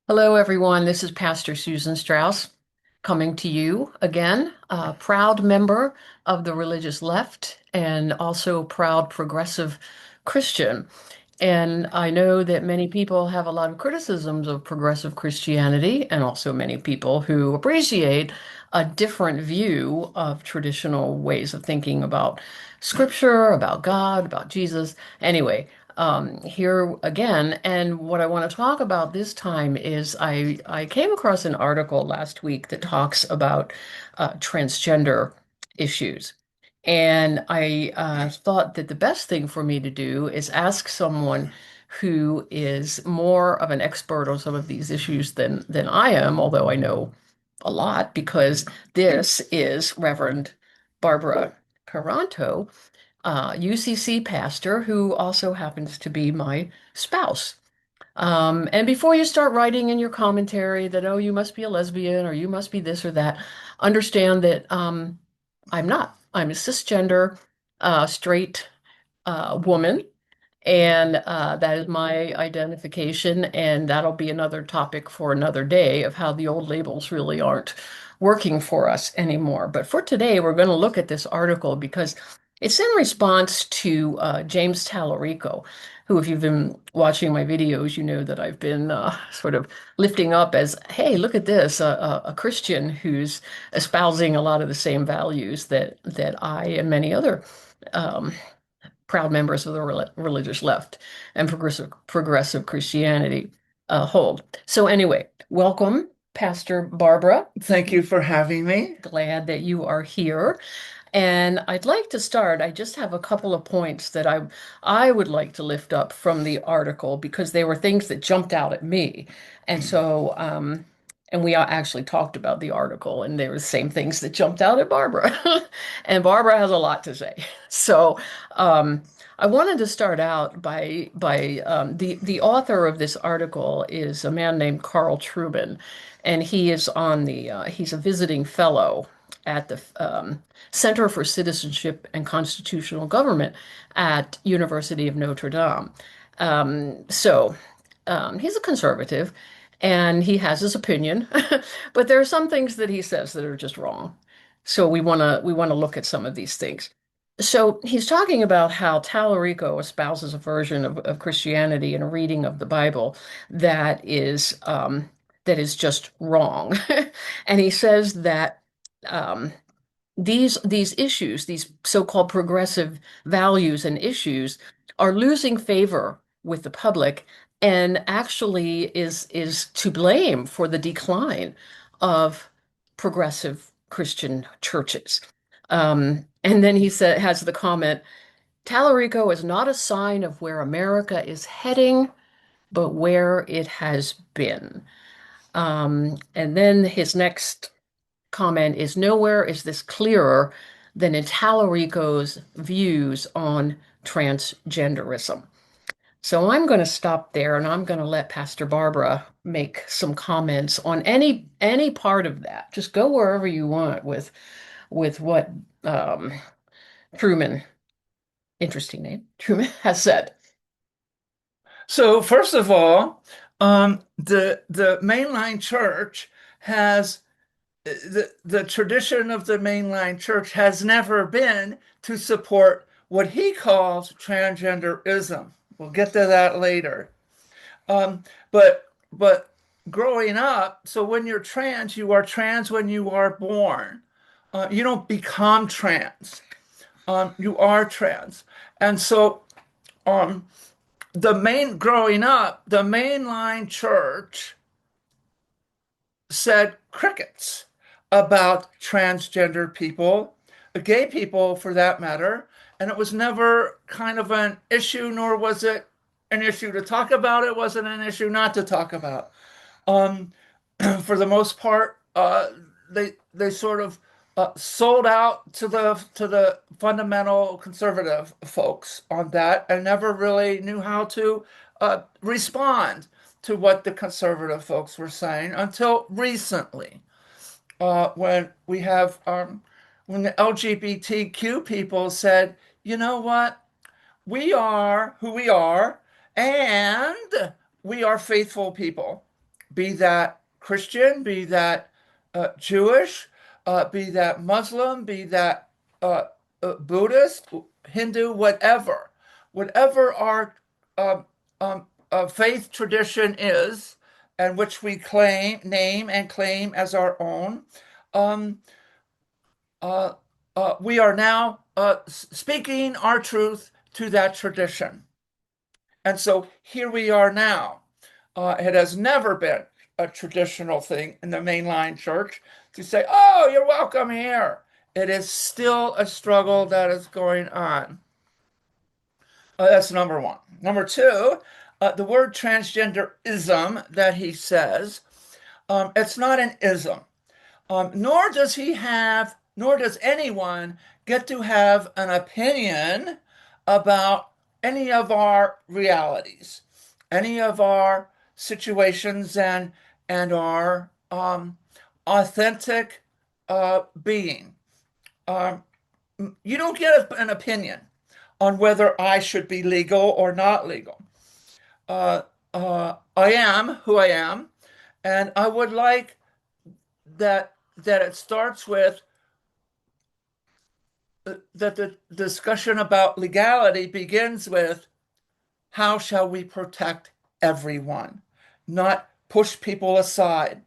Hello, everyone. This is Pastor Susan Strauss coming to you again, a proud member of the religious left and also proud progressive Christian. And I know that many people have a lot of criticisms of progressive Christianity, and also many people who appreciate a different view of traditional ways of thinking about Scripture, about God, about Jesus. Anyway, here again, and what I want to talk about this time is I came across an article last week that talks about transgender issues. And I thought that the best thing for me to do is ask someone who is more of an expert on some of these issues than I am, although I know a lot, because this is Reverend Barbara Peronteau, UCC pastor, who also happens to be my spouse. And before you start writing in your commentary that, oh, you must be a lesbian or you must be this or that, understand that I'm not. I'm a cisgender, straight woman, and that is my identification. And that'll be another topic for another day of how the old labels really aren't working for us anymore. But for today, we're going to look at this article because it's in response to James Talarico, who, if you've been watching my videos, you know that I've been sort of lifting up as, hey, look at this, a Christian who's espousing a lot of the same values that I and many other um, proud members of the religious left and progressive Christianity hold. So anyway, welcome, Pastor Barbara. Thank you for having me. Glad that you are here. And I'd like to start. I just have a couple of points that I would like to lift up from the article because they were things that jumped out at me. And so and we actually talked about the article, and there were the same things that jumped out at Barbara. And Barbara has a lot to say. So I wanted to start out by the author of this article is a man named Carl Truman, and he is on the he's a visiting fellow at the Center for Citizenship and Constitutional Government at University of Notre Dame. He's a conservative, and he has his opinion, but there are some things that he says that are just wrong. So we want to look at some of these things. So he's talking about how Talarico espouses a version of Christianity and a reading of the Bible that is just wrong. And he says that um, these issues, these so-called progressive values and issues, are losing favor with the public and actually is to blame for the decline of progressive Christian churches. And then he said has the comment, Talarico is not a sign of where America is heading, but where it has been. And then his next comment is nowhere is this clearer than in Talarico's views on transgenderism. So I'm going to stop there and I'm going to let Pastor Barbara make some comments on any part of that. Just go wherever you want with what um, Truman, interesting name, Truman has said. So, first of all, the mainline church has the tradition of the mainline church has never been to support what he calls transgenderism. We'll get to that later. Um, but growing up, so when you're trans, you are trans when you are born. You don't become trans. You are trans, and so um, growing up, the mainline church said crickets about transgender people, gay people for that matter, and it was never kind of an issue, nor was it an issue to talk about. It wasn't an issue not to talk about. Um, for the most part, they sort of sold out to the fundamental conservative folks on that, and never really knew how to respond to what the conservative folks were saying until recently, when we have when the LGBTQ people said, you know what, we are who we are, and we are faithful people. be that Christian, be that Jewish, be that Muslim, be that uh, Buddhist, Hindu, whatever our um, faith tradition is, and which we name and claim as our own. Um, uh, we are now speaking our truth to that tradition. And so here we are now. It has never been a traditional thing in the mainline church to say, oh, you're welcome here. It is still a struggle that is going on. That's number one. Number two, the word transgenderism that he says, it's not an ism. Nor does anyone get to have an opinion about any of our realities, any of our situations, and our authentic being. Um, you don't get an opinion on whether I should be legal or not legal. I am who I am, and I would like that it starts with that the discussion about legality begins with how shall we protect everyone, not push people aside.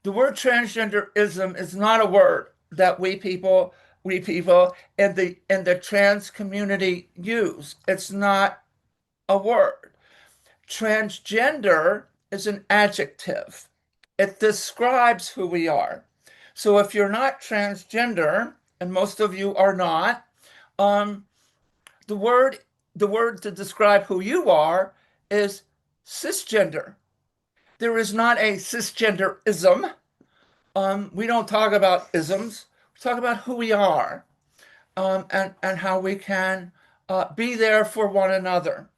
The word transgenderism is not a word that we people in the trans community use. It's not a word. Transgender is an adjective. It describes who we are. So if you're not transgender, and most of you are not, um, the word the word to describe who you are is cisgender. There is not a cisgenderism. We don't talk about isms. We talk about who we are, and how we can be there for one another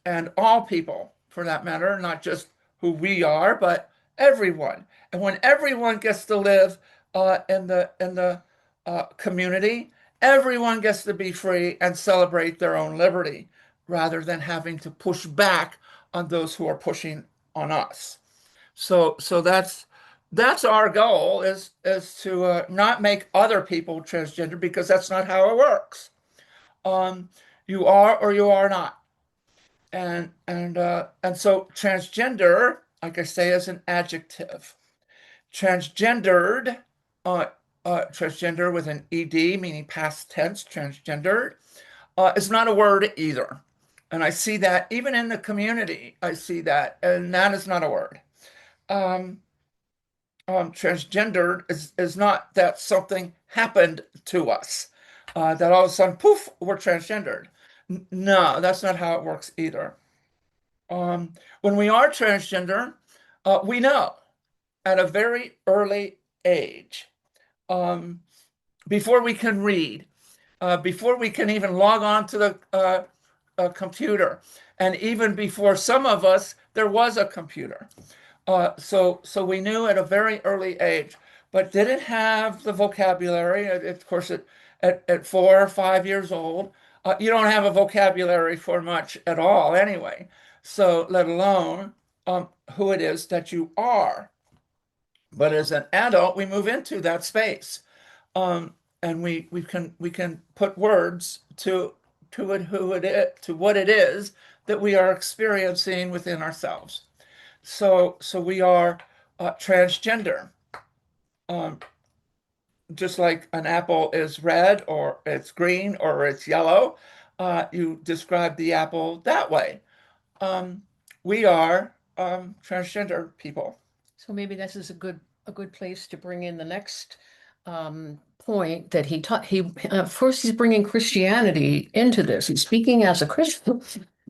and all people for that matter, not just who we are, but everyone. And when everyone gets to live in the community, everyone gets to be free and celebrate their own liberty, rather than having to push back on those who are pushing on us. So that's our goal is to not make other people transgender, because that's not how it works. Um, you are or you are not. And so transgender, like I say, is an adjective. Transgendered, uh, transgender with an ed, meaning past tense, transgendered, is not a word either. And I see that even in the community, I see that, and that is not a word. Um, Transgendered is not that something happened to us, that all of a sudden, poof, we're transgendered. No, that's not how it works either. When we are transgender, we know at a very early age, um, before we can read, before we can even log on to the computer, and even before some of us, there was a computer. So we knew at a very early age, but didn't have the vocabulary. Of course, at 4 or 5 years old, you don't have a vocabulary for much at all anyway. So let alone who it is that you are. But as an adult, we move into that space, and we can put words to it who it is, to what it is that we are experiencing within ourselves. So we are transgender. Um, just like an apple is red or it's green or it's yellow, you describe the apple that way. Um, we are transgender people. So maybe this is a good place to bring in the next point that he taught. First he's bringing Christianity into this. He's speaking as a Christian,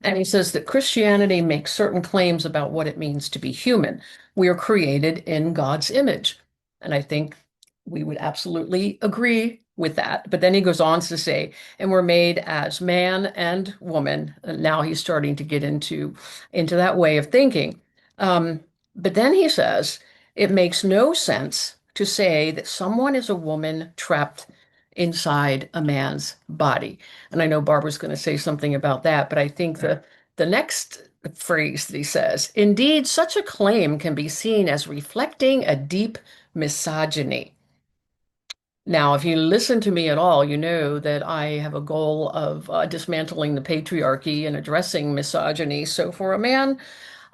and he says that Christianity makes certain claims about what it means to be human. We are created in God's image, and I think we would absolutely agree with that. But then he goes on to say, and we're made as man and woman. And now he's starting to get into that way of thinking. Um, but then he says, it makes no sense to say that someone is a woman trapped inside a man's body. And I know Barbara's going to say something about that, but I think The next phrase that he says, indeed, such a claim can be seen as reflecting a deep misogyny. Now, if you listen to me at all, you know that I have a goal of dismantling the patriarchy and addressing misogyny. So, for a man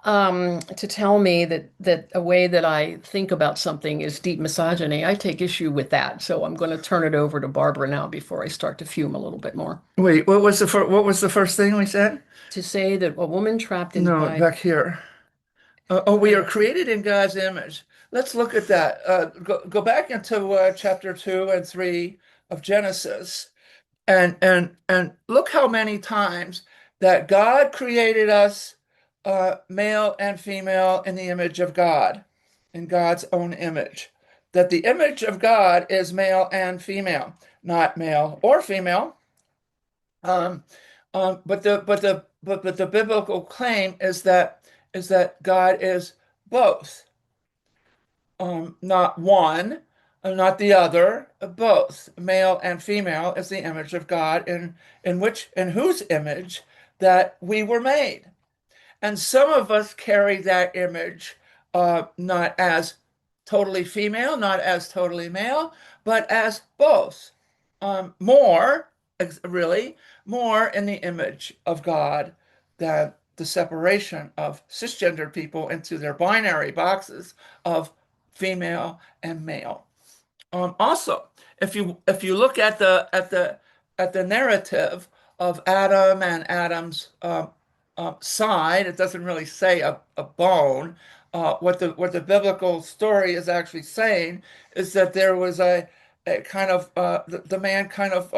to tell me that a way that I think about something is deep misogyny, I take issue with that. So, I'm going to turn it over to Barbara now before I start to fume a little bit more. Wait, what was the first thing we said? To say that a woman trapped in No, by back here. We are created in God's image. Let's look at that. Go back into chapter 2 and 3 of Genesis, and look how many times that God created us, male and female, in the image of God, in God's own image. That the image of God is male and female, not male or female. Um, but the biblical claim is that God is both, not one, not the other, both. Male and female is the image of God, in whose image that we were made. And some of us carry that image, not as totally female, not as totally male, but as both. More, really, more in the image of God than the separation of cisgender people into their binary boxes of female and male. Also, if you look at the narrative of Adam and Adam's side, it doesn't really say a bone. What the biblical story is actually saying is that there was a kind of the man kind of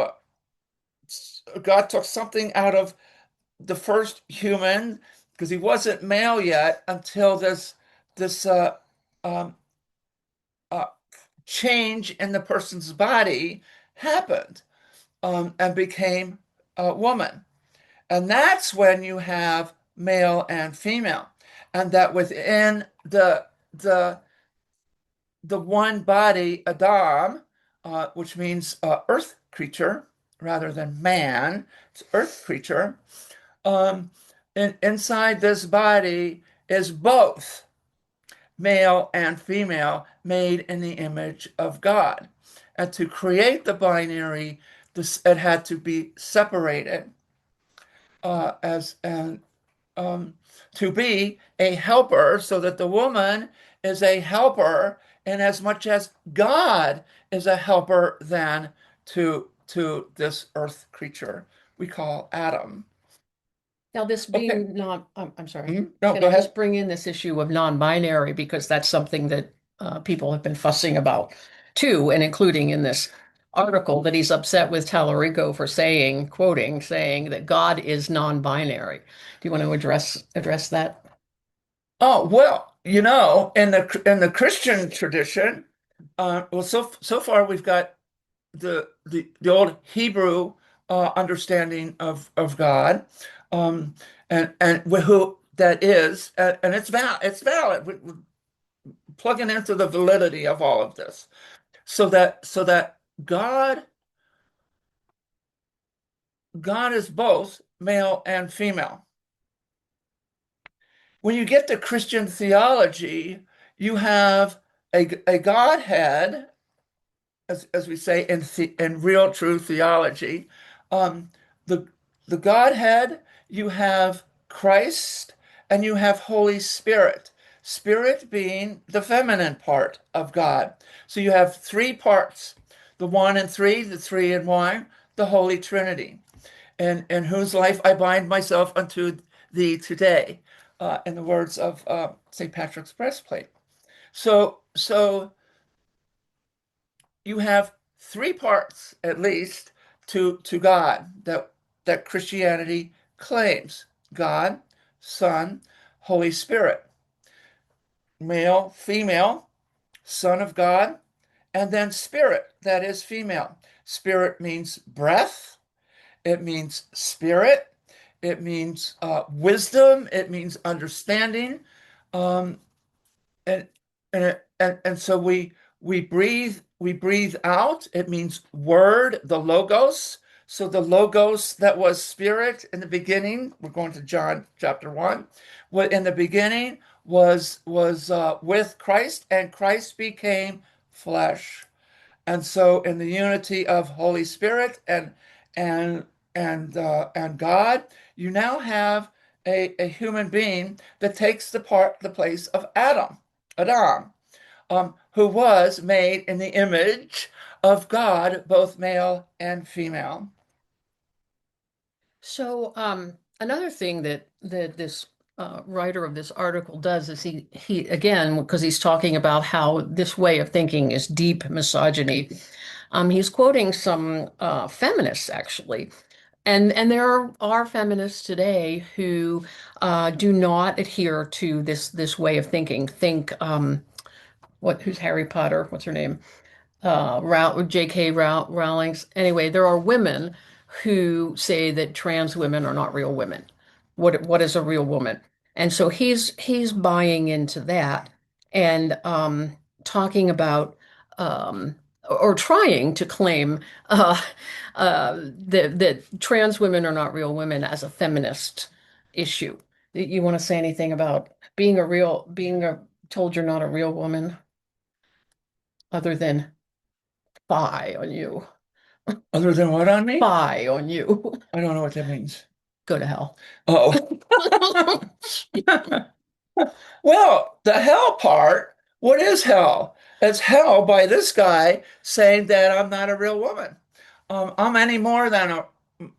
God took something out of the first human because he wasn't male yet until this um, uh, change in the person's body happened, and became a woman. And that's when you have male and female. And that within the the one body, Adam, which means earth creature rather than man, it's earth creature. Um, and inside this body is both male and female, made in the image of God. And to create the binary, it had to be separated, as and to be a helper, so that the woman is a helper in as much as God is a helper then to this earth creature we call Adam. now this Okay. being not, I'm sorry. No, Can go I just ahead. bring in this issue of non-binary because that's something that people have been fussing about too, and including in this article that he's upset with Talarico for saying, quoting, saying that God is non-binary. Do you want to address that? Oh, well, in the Christian tradition, well, so far we've got the old Hebrew understanding of God, um, and who that is, and it's valid. We're plugging into the validity of all of this, so that God is both male and female. When you get to Christian theology, you have a Godhead, as we say in real true theology. Um, the the Godhead, you have Christ and you have Holy Spirit. Spirit being the feminine part of God. So you have three parts: the one and three, the three and one, the Holy Trinity, and in whose life I bind myself unto thee today, in the words of St. Patrick's breastplate. So you have three parts at least to God that Christianity claims: God, Son, Holy Spirit, male, female, Son of God, and then Spirit, that is female. Spirit means breath, it means spirit, it means wisdom, it means understanding. Um, and and so we breathe out. It means word, the logos. So the logos that was spirit in the beginning, we're going to John chapter 1, what in the beginning was with Christ, and Christ became flesh. And so in the unity of Holy Spirit and and God, you now have a human being that takes the place of Adam, who was made in the image of God, both male and female. So, another thing that this writer of this article does is he again, because he's talking about how this way of thinking is deep misogyny. He's quoting some feminists actually, and there are feminists today who do not adhere to this way of thinking. Think who's Harry Potter? What's her name? J.K. Rowling's. Anyway, there are women who say that trans women are not real women. What is a real woman? And so he's buying into that and talking about or trying to claim that trans women are not real women as a feminist issue. You want to say anything about being a told you're not a real woman other than spy on you. Other than what on me? Spy on you. I don't know what that means. Go to hell. Oh. Well, the hell part, what is hell? It's hell by this guy saying that I'm not a real woman. I'm any more than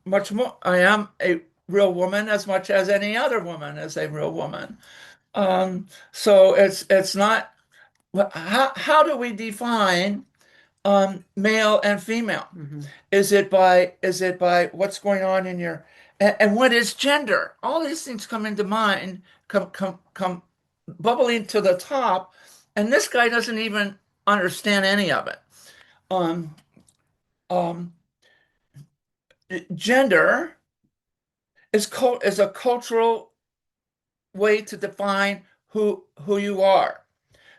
much more. I am a real woman as much as any other woman is a real woman. So it's not. How do we define male and female? Mhm. Is it by what's going on in your and what is gender? All these things come into mind, come bubbling to the top, and this guy doesn't even understand any of it. Um, um, Gender is a cultural way to define who you are.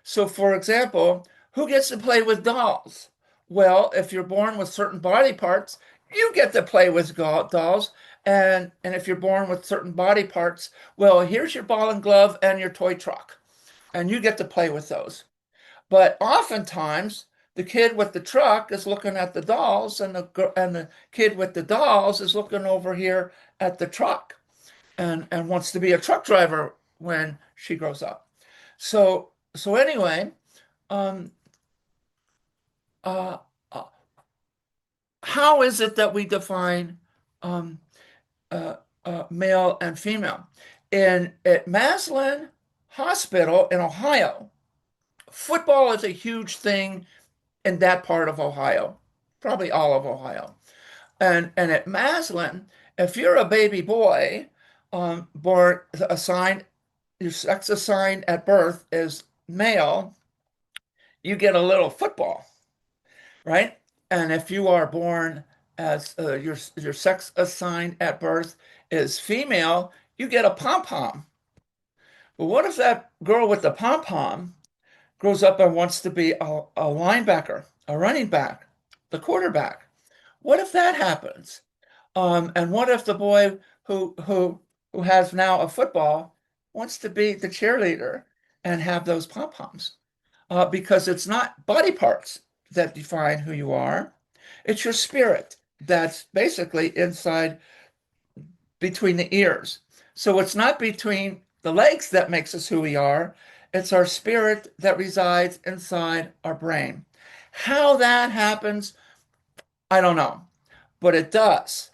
So, for example, who gets to play with dolls? Well, if you're born with certain body parts, you get to play with dolls. And if you're born with certain body parts, well, here's your ball and glove and your toy truck, and you get to play with those. But oftentimes, the kid with the truck is looking at the dolls, and the kid with the dolls is looking over here at the truck, and wants to be a truck driver when she grows up. So anyway, um, uh, uh, how is it that we define um, uh, male and female? At Maslin Hospital in Ohio, football is a huge thing in that part of Ohio, probably all of Ohio. And at Maslin, if you're a baby boy, born assigned your sex assigned at birth is male, you get a little football, right? And if you are born as your sex assigned at birth is female, you get a pom pom. But what if that girl with the pom pom grows up and wants to be a linebacker, a running back, the quarterback? What if that happens? And what if the boy who has now a football wants to be the cheerleader and have those pom poms? Because it's not body parts that define who you are. It's your spirit that's basically inside between the ears. So it's not between the legs that makes us who we are. It's our spirit that resides inside our brain. How that happens, I don't know, but it does.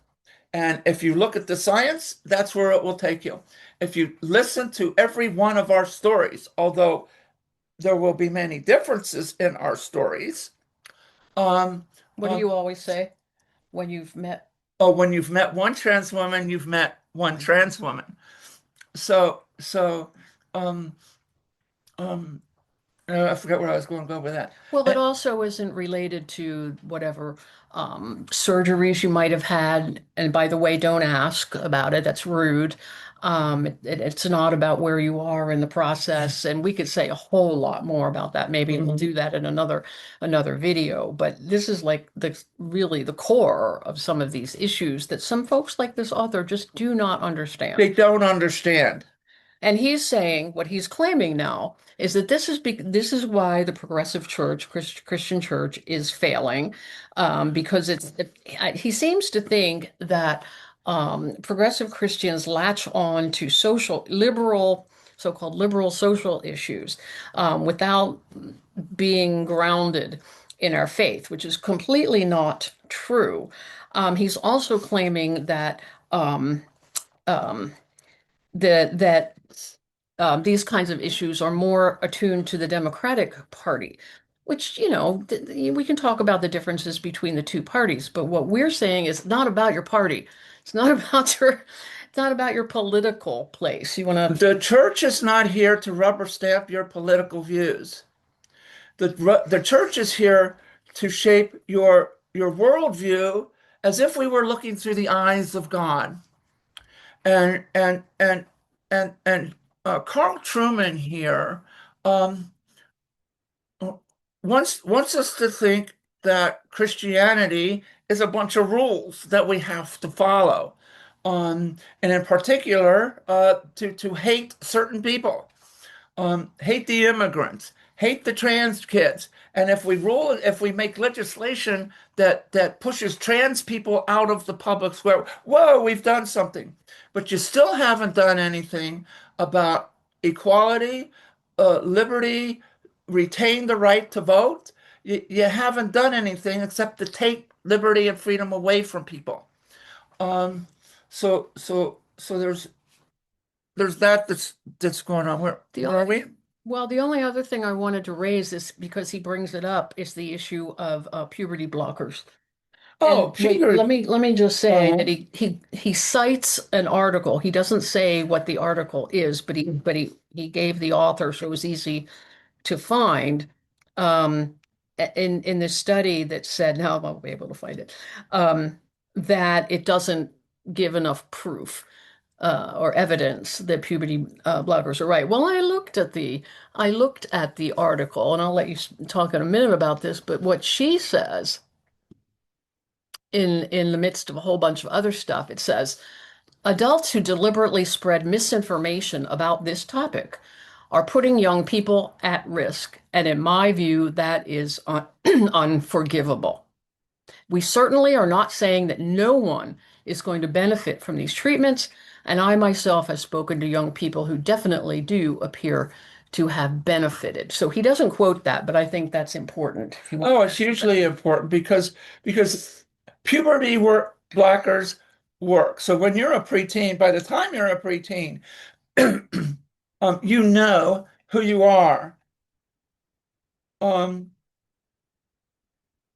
And if you look at the science, that's where it will take you. If you listen to every one of our stories, although there will be many differences in our stories, um, What do um, you always say when you've met oh, when you've met one trans woman, you've met one one? trans woman. So, um, um, I forget where I was going to go with that. Well, it Eh, also isn't related to whatever surgeries you might have had. And by the way, don't ask about it. That's rude. It's not about where you are in the process, and we could say a whole lot more about that. Maybe we'll do that in another video. But this is like the really the core of some of these issues that some folks like this author just do not understand. They don't understand. And he's saying what he's claiming now is that this is why the progressive church, Christian church, is failing, because he seems to think that progressive Christians latch on to so-called liberal social issues, without being grounded in our faith, which is completely not true. He's also claiming that. Um, that these kinds of issues are more attuned to the Democratic Party, which, we can talk about the differences between the two parties, but what we're saying is not about your party. It's not it's not about your political place. You want to, The church is not here to rubber stamp your political views. The church is here to shape your worldview as if we were looking through the eyes of God. And Carl Truman here um, wants us to think that Christianity is a bunch of rules that we have to follow, and in particular, to hate certain people, hate the immigrants, hate the trans kids. And if we make legislation that pushes trans people out of the public square, whoa, we've done something. But you still haven't done anything about equality, liberty, retain the right to vote. You haven't done anything except to take liberty and freedom away from people. Um, so there's that's going on. the Where are we? well, the only other thing I wanted to raise is because he brings it up is the issue of puberty blockers. Oh, And Peter. let me just say Uh, that he cites an article. He doesn't say what the article is, but he gave the author, so it was easy to find. Um, in this study that said, now I won't be able to find it, that it doesn't give enough proof or evidence that puberty blockers are right. Well, I looked at the article, and I'll let you talk in a minute about this. But what she says in the midst of a whole bunch of other stuff, it says adults who deliberately spread misinformation about this topic are putting young people at risk, and in my view, that is unforgivable. We certainly are not saying that no one is going to benefit from these treatments, and I myself have spoken to young people who definitely do appear to have benefited. So he doesn't quote that, but I think that's important if you want oh, to it's mention that. hugely important because puberty work blockers work. So when you're a preteen, by the time you're a preteen, you know who you are. Um,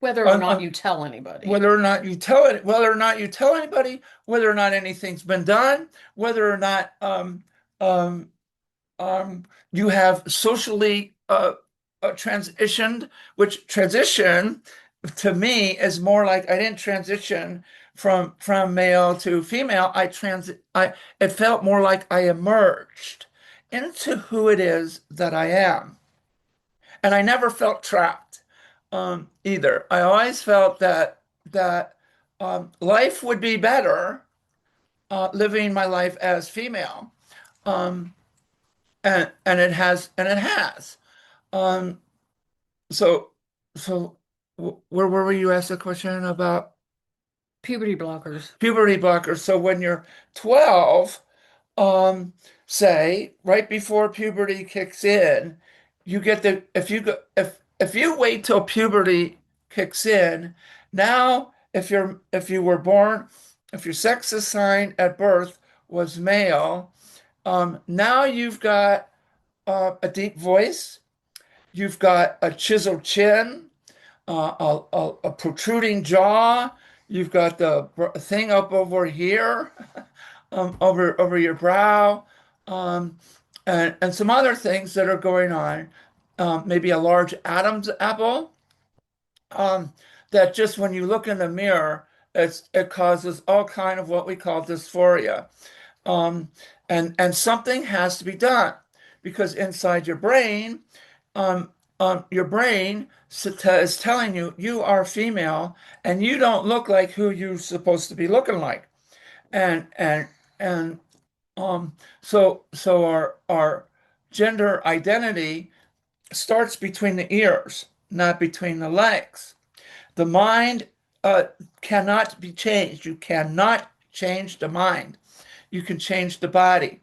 Whether or um, not um, you tell anybody. whether or not you tell it, whether or not you tell anybody, whether or not anything's been done, whether or not um, you have socially transitioned, which transition to me is more like I didn't transition from male to female. I it felt more like I emerged into who it is that I am. And I never felt trapped either. I always felt that life would be better living my life as female. Um, and it has. Um, so so where were you asked a question about Puberty blockers. puberty blockers? So when you're 12, um, say right before puberty kicks in, you get the if you wait till puberty kicks in, now if you were born, if your sex assigned at birth was male, now you've got a deep voice. You've got a chiseled chin, a protruding jaw. You've got the thing up over here, over your brow, um, and some other things that are going on. Maybe a large Adam's apple. Um, that just when you look in the mirror, it causes all kind of what we call dysphoria. Um, and something has to be done because inside um, your brain is telling you you are female and you don't look like who you're supposed to be looking like. And um, so our gender identity starts between the ears, not between the legs. The mind uh, cannot be changed. You cannot change the mind. You can change the body,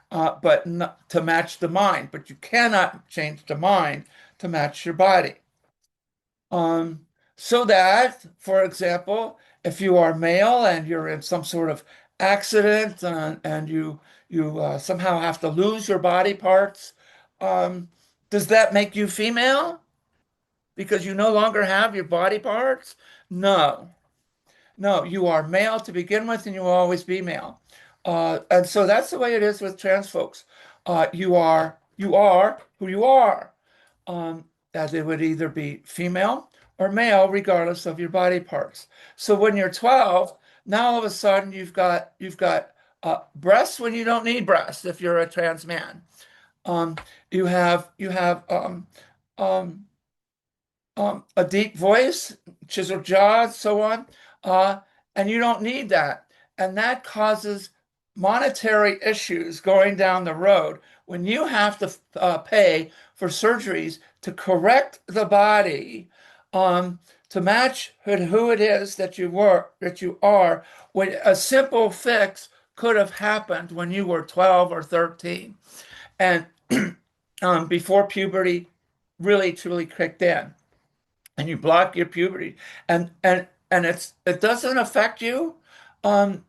but not to match the mind. But you cannot change the mind to match your body. Um, so that, for example, if you are male and you're in some sort of accident and you somehow have to lose your body parts, um, does that make you female because you no longer have your body parts? No, no, you are male to begin with, and you will always be male. And so that's the way it is with trans folks. You are who you are, um, as it would either be female or male, regardless of your body parts. So when you're 12, now all of a sudden you've got breasts when you don't need breasts if you're a trans man. Um, you have um, a deep voice, chiseled jaw, so on, uh, and you don't need that. And that causes monetary issues going down the road when you have to pay for surgeries to correct the body to match who it is that you are, when a simple fix could have happened when you were 12 or 13 and before puberty really truly kicked in and you block your puberty and it doesn't affect you um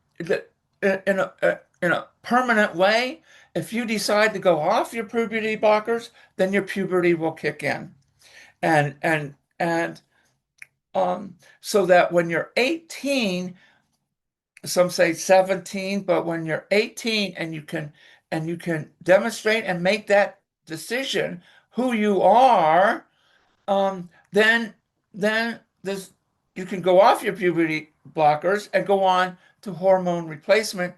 in a permanent way. If you decide to go off your puberty blockers, then your puberty will kick in and so that when you're 18, some say 17, but when you're 18 and you can demonstrate and make that decision who you are, then this you can go off your puberty blockers and go on to hormone replacement,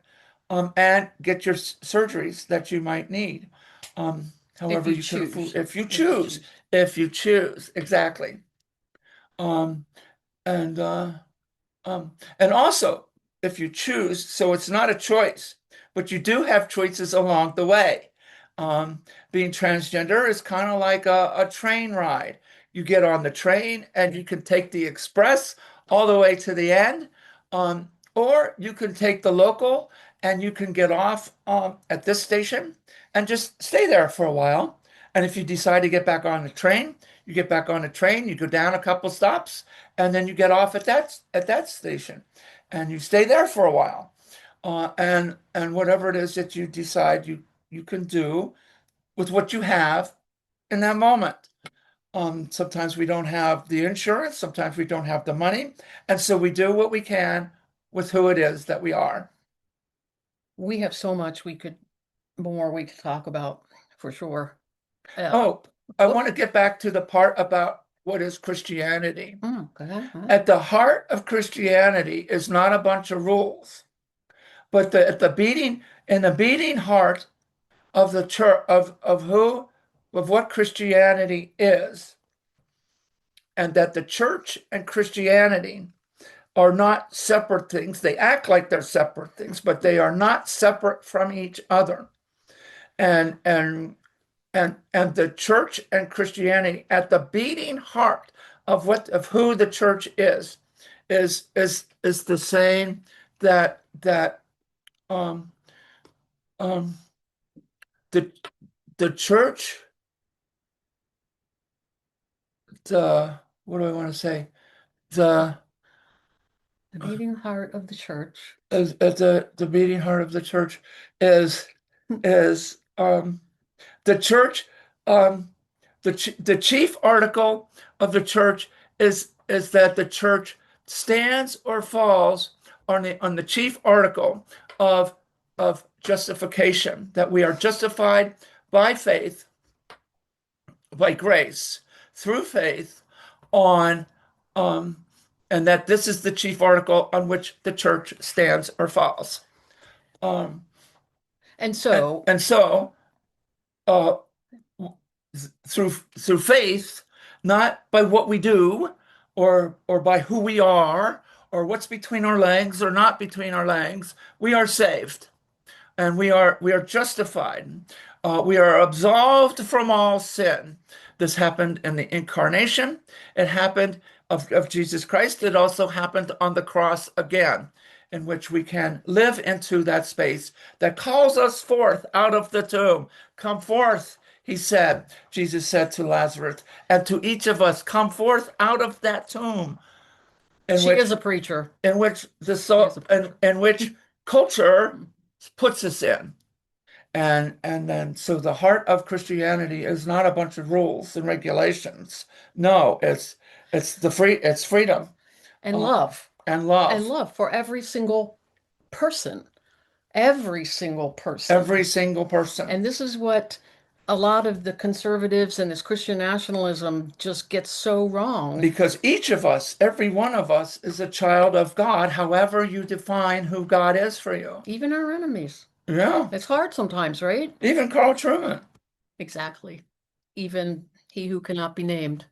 and get your surgeries that you might need. If However, you you can afford choose. if you If you choose, choose. exactly. Um, and uh, and also, if you choose, so it's not a choice, but you do have choices along the way. Being transgender is kind of like a train ride. You get on the train and you can take the express all the way to the end, or you can take the local and you can get off at this station and just stay there for a while. And if you decide to get back on the train, you get back on the train, you go down a couple stops, and then you get off at that station, and you stay there for a while. And whatever it is that you decide you can do with what you have in that moment. Sometimes we don't have the insurance, sometimes we don't have the money, and so we do what we can with who it is that we are. We have so much more we could talk about for sure. Uh, Oh, I oh, want to get back to the part about what is Christianity. go ahead. Go ahead. At the heart of Christianity is not a bunch of rules, but at the beating in the beating heart of the church of what Christianity is, and that the church and Christianity are not separate things. They act like they're separate things, but they are not separate from each other. And and the church and Christianity at the beating heart of who the church is the same that um um the the church, the what do I want to say? The The beating heart of the church. As at the beating heart of the church is is the church, um the chief article of the church is that the church stands or falls on the chief article of justification, that we are justified by faith, by grace, through faith on um and that this is the chief article on which the church stands or falls. Um And And, so and so, uh, through faith, not by what we do or by who we are or what's between our legs or not between our legs, we are saved and we are justified. We are absolved from all sin. This happened in the incarnation. It happened of Jesus Christ. It also happened on the cross again, in which we can live into that space that calls us forth out of the tomb. Come forth, he said. Jesus said to Lazarus, and to each of us, come forth out of that tomb in she which is a preacher. the She is soul a preacher. in which culture puts us in. And then so the heart of Christianity is not a bunch of rules and regulations. No, it's freedom And uh, love. and And love. love for every single person. Every single person. Every single person. And this is what a lot of the conservatives and this Christian nationalism just gets so wrong. Because each of us, every one of us, is a child of God, however you define who God is for you. Even our enemies. Yeah. It's hard sometimes, right? Even Carl Truman. Exactly. Even he who cannot be named.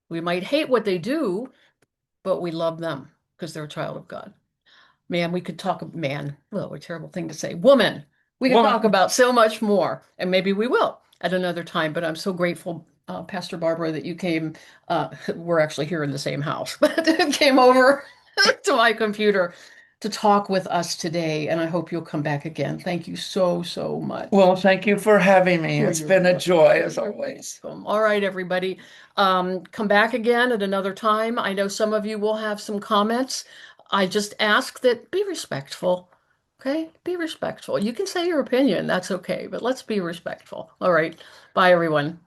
We might hate what they do, but we love them because they're a child of God. Man, we could talk, man, well, a terrible thing to say. Woman, we could talk Woman. about so much more, and maybe we will at another time. But I'm so grateful, Pastor Barbara, that you came. We're actually here in the same house, but came over to my computer to talk with us today. And I hope you'll come back again. Thank you so, so much. Well, thank you for having me. Oh, It's you're been a welcome. joy as You're always. welcome. All right, everybody. Come back again at another time. I know some of you will have some comments. I just ask that be respectful. Okay? Be respectful. You can say your opinion. That's okay, but let's be respectful. All right. Bye, everyone.